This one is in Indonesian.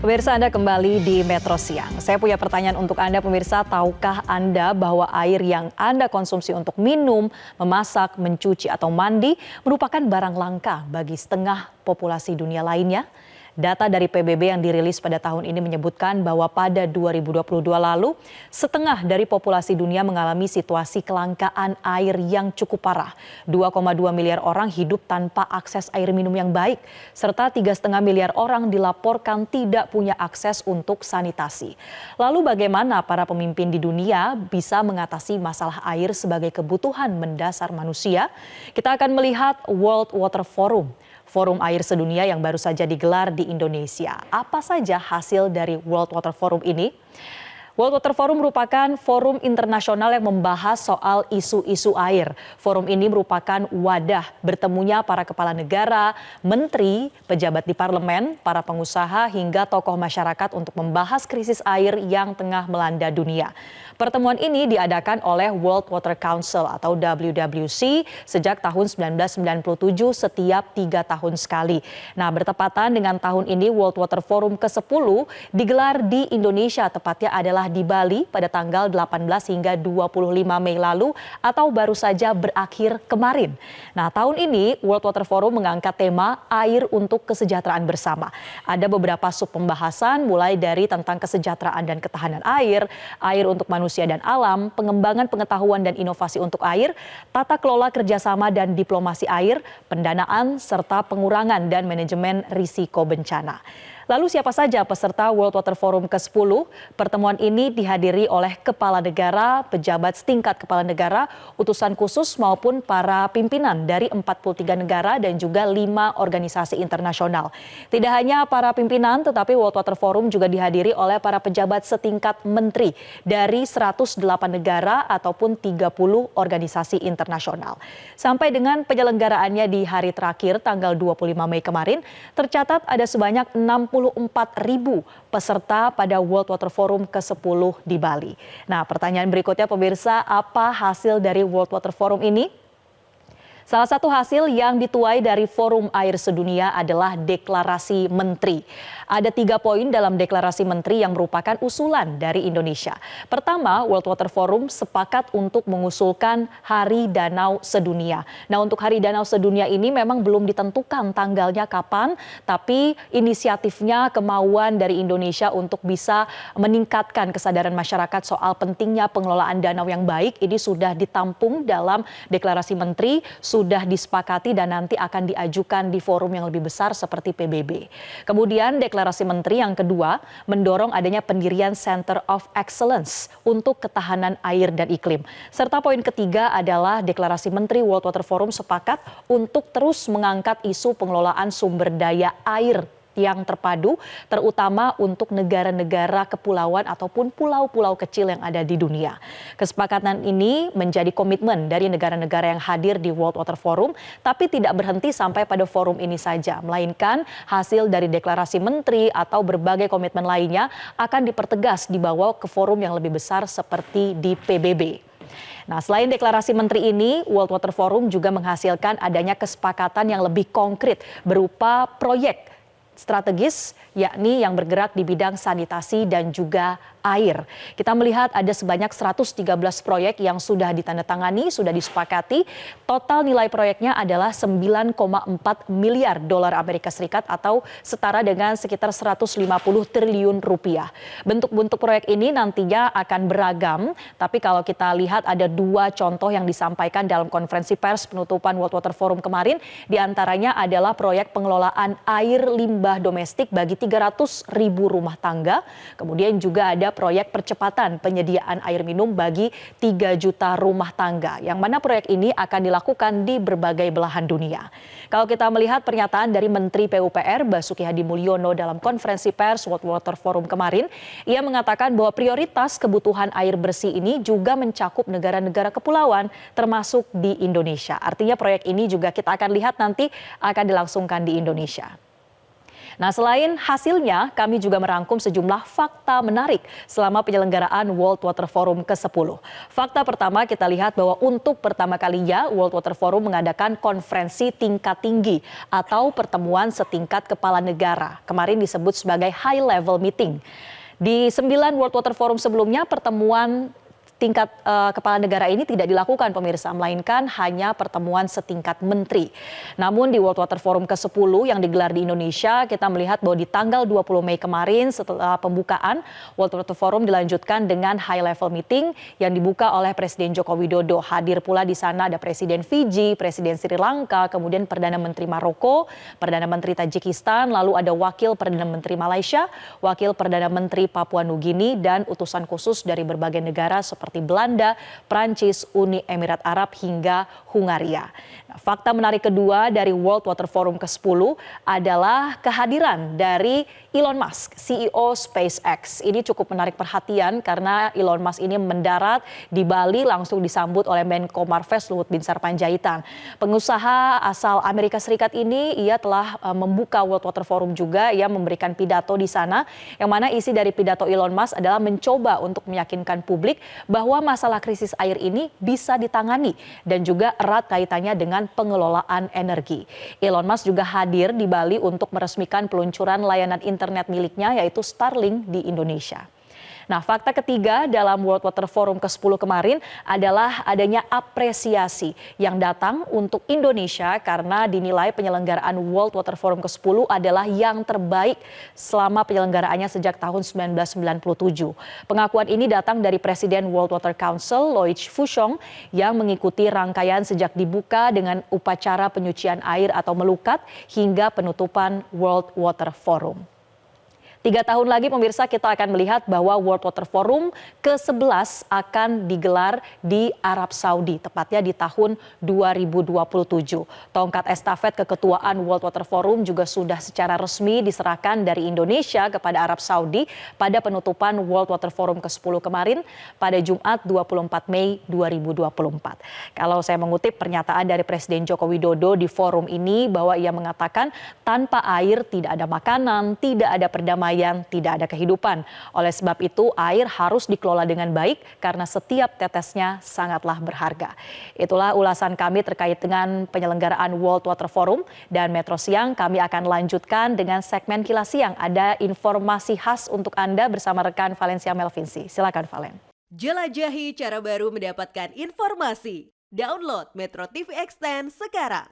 Pemirsa, Anda kembali di Metro Siang. Saya punya pertanyaan untuk Anda pemirsa, tahukah Anda bahwa air yang Anda konsumsi untuk minum, memasak, mencuci atau mandi merupakan barang langka bagi setengah populasi dunia lainnya? Data dari PBB yang dirilis pada tahun ini menyebutkan bahwa pada 2022 lalu, setengah dari populasi dunia mengalami situasi kelangkaan air yang cukup parah. 2,2 miliar orang hidup tanpa akses air minum yang baik, serta 3,5 miliar orang dilaporkan tidak punya akses untuk sanitasi. Lalu bagaimana para pemimpin di dunia bisa mengatasi masalah air sebagai kebutuhan mendasar manusia? Kita akan melihat World Water Forum. Forum air sedunia yang baru saja digelar di Indonesia. Apa saja hasil dari World Water Forum ini? World Water Forum merupakan forum internasional yang membahas soal isu-isu air. Forum ini merupakan wadah bertemunya para kepala negara, menteri, pejabat di parlemen, para pengusaha hingga tokoh masyarakat untuk membahas krisis air yang tengah melanda dunia. Pertemuan ini diadakan oleh World Water Council atau WWC sejak tahun 1997 setiap 3 tahun sekali. Nah, bertepatan dengan tahun ini World Water Forum ke-10 digelar di Indonesia, tepatnya adalah di Bali pada tanggal 18 hingga 25 Mei lalu atau baru saja berakhir kemarin. Nah, tahun ini World Water Forum mengangkat tema air untuk kesejahteraan bersama. Ada beberapa sub pembahasan mulai dari tentang kesejahteraan dan ketahanan air, air untuk manusia dan alam, pengembangan pengetahuan dan inovasi untuk air, tata kelola kerjasama dan diplomasi air, pendanaan, serta pengurangan dan manajemen risiko bencana. Lalu siapa saja peserta World Water Forum ke-10? Pertemuan ini dihadiri oleh kepala negara, pejabat setingkat kepala negara, utusan khusus maupun para pimpinan dari 43 negara dan juga 5 organisasi internasional. Tidak hanya para pimpinan, tetapi World Water Forum juga dihadiri oleh para pejabat setingkat menteri dari 108 negara ataupun 30 organisasi internasional. Sampai dengan penyelenggaraannya di hari terakhir tanggal 25 Mei kemarin, tercatat ada sebanyak 64.000 peserta pada World Water Forum ke-10 di Bali. Nah, pertanyaan berikutnya pemirsa, apa hasil dari World Water Forum ini? Salah satu hasil yang dituai dari Forum Air Sedunia adalah deklarasi menteri. Ada 3 poin dalam deklarasi menteri yang merupakan usulan dari Indonesia. Pertama, World Water Forum sepakat untuk mengusulkan Hari Danau Sedunia. Nah, untuk Hari Danau Sedunia ini memang belum ditentukan tanggalnya kapan, tapi inisiatifnya, kemauan dari Indonesia untuk bisa meningkatkan kesadaran masyarakat soal pentingnya pengelolaan danau yang baik ini sudah ditampung dalam deklarasi menteri, sudah disepakati dan nanti akan diajukan di forum yang lebih besar seperti PBB. Kemudian deklarasi menteri yang kedua mendorong adanya pendirian Center of Excellence untuk ketahanan air dan iklim. Serta poin ketiga adalah deklarasi menteri World Water Forum sepakat untuk terus mengangkat isu pengelolaan sumber daya air yang terpadu, terutama untuk negara-negara kepulauan ataupun pulau-pulau kecil yang ada di dunia. Kesepakatan ini menjadi komitmen dari negara-negara yang hadir di World Water Forum, tapi tidak berhenti sampai pada forum ini saja, melainkan hasil dari deklarasi menteri atau berbagai komitmen lainnya akan dipertegas dibawa ke forum yang lebih besar seperti di PBB. Nah, selain deklarasi menteri ini, World Water Forum juga menghasilkan adanya kesepakatan yang lebih konkret berupa proyek strategis, yakni yang bergerak di bidang sanitasi dan juga air. Kita melihat ada sebanyak 113 proyek yang sudah ditandatangani, sudah disepakati. Total nilai proyeknya adalah 9,4 miliar dolar Amerika Serikat atau setara dengan sekitar 150 triliun rupiah. Bentuk-bentuk proyek ini nantinya akan beragam, tapi kalau kita lihat ada 2 contoh yang disampaikan dalam konferensi pers penutupan World Water Forum kemarin, diantaranya adalah proyek pengelolaan air limbah domestik bagi 300.000 rumah tangga, kemudian juga ada proyek percepatan penyediaan air minum bagi 3 juta rumah tangga, yang mana proyek ini akan dilakukan di berbagai belahan dunia. Kalau kita melihat pernyataan dari Menteri PUPR Basuki Hadi Mulyono dalam konferensi pers World Water Forum kemarin, ia mengatakan bahwa prioritas kebutuhan air bersih ini juga mencakup negara-negara kepulauan termasuk di Indonesia. Artinya proyek ini juga kita akan lihat nanti akan dilangsungkan di Indonesia. Nah, selain hasilnya, kami juga merangkum sejumlah fakta menarik selama penyelenggaraan World Water Forum ke-10. Fakta pertama, kita lihat bahwa untuk pertama kalinya World Water Forum mengadakan konferensi tingkat tinggi atau pertemuan setingkat kepala negara. Kemarin disebut sebagai high level meeting. Di 9 World Water Forum sebelumnya, pertemuan tingkat kepala negara ini tidak dilakukan pemirsa, melainkan hanya pertemuan setingkat menteri. Namun di World Water Forum ke-10 yang digelar di Indonesia, kita melihat bahwa di tanggal 20 Mei kemarin setelah pembukaan, World Water Forum dilanjutkan dengan high level meeting yang dibuka oleh Presiden Joko Widodo. Hadir pula di sana ada Presiden Fiji, Presiden Sri Lanka, kemudian Perdana Menteri Maroko, Perdana Menteri Tajikistan, lalu ada Wakil Perdana Menteri Malaysia, Wakil Perdana Menteri Papua Nugini, dan utusan khusus dari berbagai negara seperti Belanda, Prancis, Uni Emirat Arab, hingga Hungaria. Nah, fakta menarik kedua dari World Water Forum ke-10 adalah kehadiran dari Elon Musk, CEO SpaceX. Ini cukup menarik perhatian karena Elon Musk ini mendarat di Bali langsung disambut oleh Menko Marves Luhut Binsar Panjaitan. Pengusaha asal Amerika Serikat ini ia telah membuka World Water Forum juga, ia memberikan pidato di sana yang mana isi dari pidato Elon Musk adalah mencoba untuk meyakinkan publik bahwa masalah krisis air ini bisa ditangani dan juga erat kaitannya dengan pengelolaan energi. Elon Musk juga hadir di Bali untuk meresmikan peluncuran layanan internet miliknya yaitu Starlink di Indonesia. Nah, fakta ketiga dalam World Water Forum ke-10 kemarin adalah adanya apresiasi yang datang untuk Indonesia karena dinilai penyelenggaraan World Water Forum ke-10 adalah yang terbaik selama penyelenggaraannya sejak tahun 1997. Pengakuan ini datang dari Presiden World Water Council, Loïc Fuchong, yang mengikuti rangkaian sejak dibuka dengan upacara penyucian air atau melukat hingga penutupan World Water Forum. 3 tahun lagi pemirsa kita akan melihat bahwa World Water Forum ke-11 akan digelar di Arab Saudi, tepatnya di tahun 2027. Tongkat estafet keketuaan World Water Forum juga sudah secara resmi diserahkan dari Indonesia kepada Arab Saudi pada penutupan World Water Forum ke-10 kemarin pada Jumat 24 Mei 2024. Kalau saya mengutip pernyataan dari Presiden Joko Widodo di forum ini bahwa ia mengatakan tanpa air tidak ada makanan, tidak ada perdamaian, tidak ada kehidupan. Oleh sebab itu air harus dikelola dengan baik karena setiap tetesnya sangatlah berharga. Itulah ulasan kami terkait dengan penyelenggaraan World Water Forum, dan Metro Siang kami akan lanjutkan dengan segmen Kilas Siang. Ada informasi khas untuk Anda bersama rekan Valencia Melvinsi. Silakan Valen. Jelajahi cara baru mendapatkan informasi. Download Metro TV Extend sekarang.